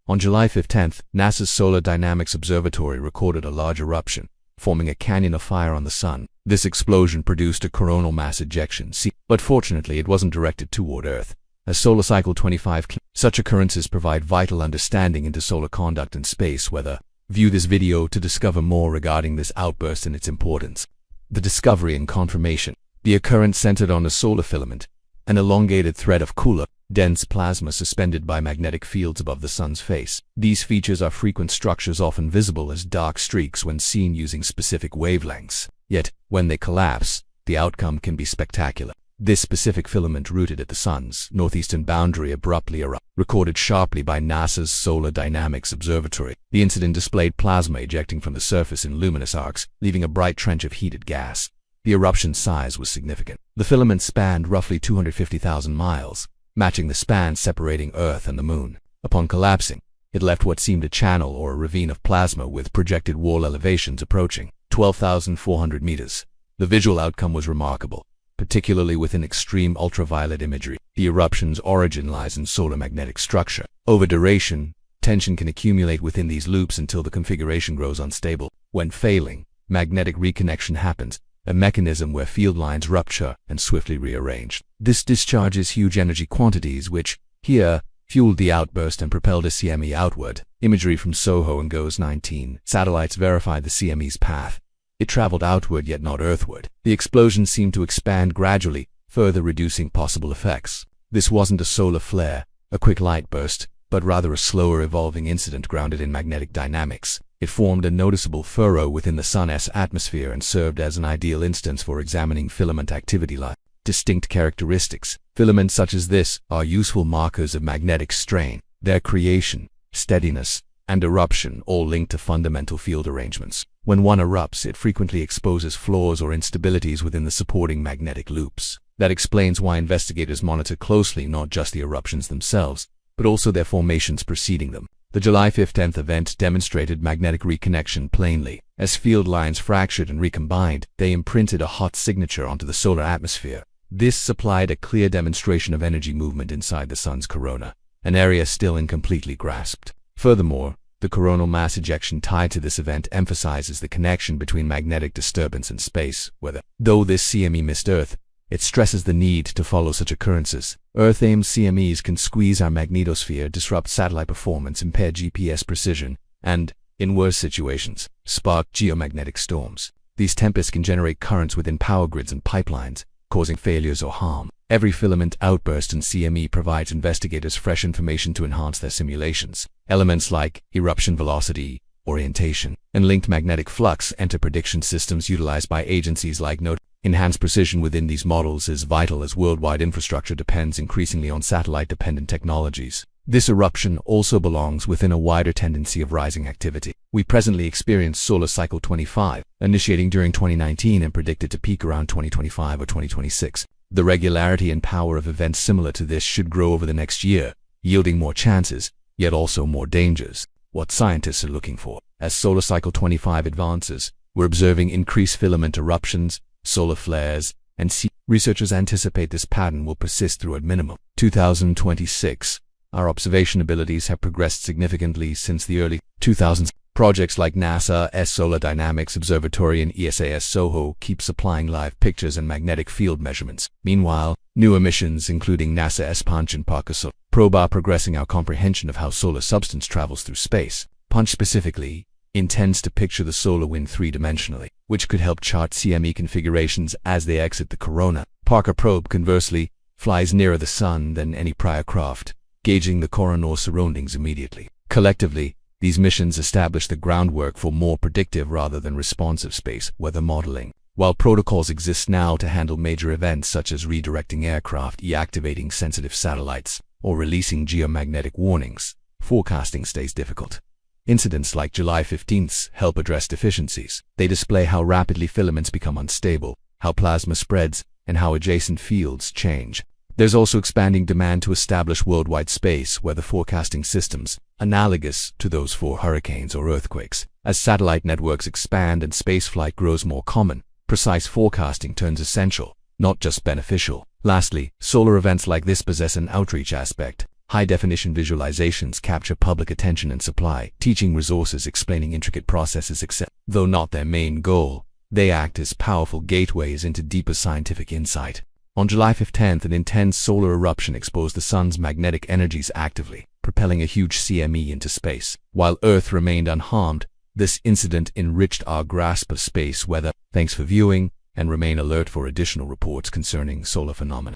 On July 15th, NASA's Solar Dynamics Observatory recorded a large eruption, forming a canyon of fire on the sun. This explosion produced a coronal mass ejection, but fortunately it wasn't directed toward Earth. As solar cycle 25, such occurrences provide vital understanding into solar conduct and space weather. View this video to discover more regarding this outburst and its importance. The discovery and confirmation. The occurrence centered on a solar filament, an elongated thread of cooler, dense plasma suspended by magnetic fields above the sun's face. These features are frequent structures often visible as dark streaks when seen using specific wavelengths. Yet, when they collapse, the outcome can be spectacular. This specific filament rooted at the sun's northeastern boundary abruptly erupted, recorded sharply by NASA's Solar Dynamics Observatory. The incident displayed plasma ejecting from the surface in luminous arcs, leaving a bright trench of heated gas. The eruption's size was significant. The filament spanned roughly 250,000 miles, matching the span separating Earth and the Moon. Upon collapsing, it left what seemed a channel or a ravine of plasma with projected wall elevations approaching 12,400 meters. The visual outcome was remarkable, particularly within extreme ultraviolet imagery. The eruption's origin lies in solar magnetic structure. Over duration, tension can accumulate within these loops until the configuration grows unstable. When failing, magnetic reconnection happens, a mechanism where field lines rupture and swiftly rearrange. This discharges huge energy quantities which, here, fueled the outburst and propelled a CME outward. Imagery from SOHO and GOES-19 satellites verified the CME's path. It traveled outward yet not earthward. The explosion seemed to expand gradually, further reducing possible effects. This wasn't a solar flare, a quick light burst, but rather a slower evolving incident grounded in magnetic dynamics. It formed a noticeable furrow within the Sun's atmosphere and served as an ideal instance for examining filament activity like distinct characteristics. Filaments such as this are useful markers of magnetic strain. Their creation, steadiness, and eruption all linked to fundamental field arrangements. When one erupts, it frequently exposes flaws or instabilities within the supporting magnetic loops. That explains why investigators monitor closely not just the eruptions themselves, but also their formations preceding them. The July 15th event demonstrated magnetic reconnection plainly. As field lines fractured and recombined, they imprinted a hot signature onto the solar atmosphere. This supplied a clear demonstration of energy movement inside the sun's corona, an area still incompletely grasped. Furthermore, the coronal mass ejection tied to this event emphasizes the connection between magnetic disturbance and space weather. Though this CME missed Earth, it stresses the need to follow such occurrences. Earth-aimed CMEs can squeeze our magnetosphere, disrupt satellite performance, impair GPS precision, and, in worse situations, spark geomagnetic storms. These tempests can generate currents within power grids and pipelines, causing failures or harm. Every filament outburst in CME provides investigators fresh information to enhance their simulations. Elements like eruption velocity, orientation, and linked magnetic flux enter prediction systems utilized by agencies like NOAA. Enhanced precision within these models is vital as worldwide infrastructure depends increasingly on satellite-dependent technologies. This eruption also belongs within a wider tendency of rising activity. We presently experience solar cycle 25, initiating during 2019 and predicted to peak around 2025 or 2026. The regularity and power of events similar to this should grow over the next year, yielding more chances, yet also more dangers. What scientists are looking for. As solar cycle 25 advances, we're observing increased filament eruptions, solar flares, and researchers anticipate this pattern will persist through at minimum 2026. Our observation abilities have progressed significantly since the early 2000s. Projects like NASA's Solar Dynamics Observatory and ESA's SOHO keep supplying live pictures and magnetic field measurements. Meanwhile, new missions, including NASA's Punch and Parker Solar Probe, are progressing our comprehension of how solar substance travels through space. Punch specifically intends to picture the solar wind three-dimensionally, which could help chart CME configurations as they exit the corona. Parker Probe, conversely, flies nearer the sun than any prior craft, gauging the coronal surroundings immediately. Collectively, these missions establish the groundwork for more predictive rather than responsive space weather modeling. While protocols exist now to handle major events such as redirecting aircraft, deactivating sensitive satellites, or releasing geomagnetic warnings, forecasting stays difficult. Incidents like July 15th's help address deficiencies. They display how rapidly filaments become unstable, how plasma spreads, and how adjacent fields change. There's also expanding demand to establish worldwide space weather forecasting systems, analogous to those for hurricanes or earthquakes. As satellite networks expand and spaceflight grows more common, precise forecasting turns essential, not just beneficial. Lastly, solar events like this possess an outreach aspect. High-definition visualizations capture public attention and supply, teaching resources, explaining intricate processes, etc. Though not their main goal, they act as powerful gateways into deeper scientific insight. On July 15th, an intense solar eruption exposed the sun's magnetic energies actively, propelling a huge CME into space. While Earth remained unharmed, this incident enriched our grasp of space weather. Thanks for viewing, and remain alert for additional reports concerning solar phenomena.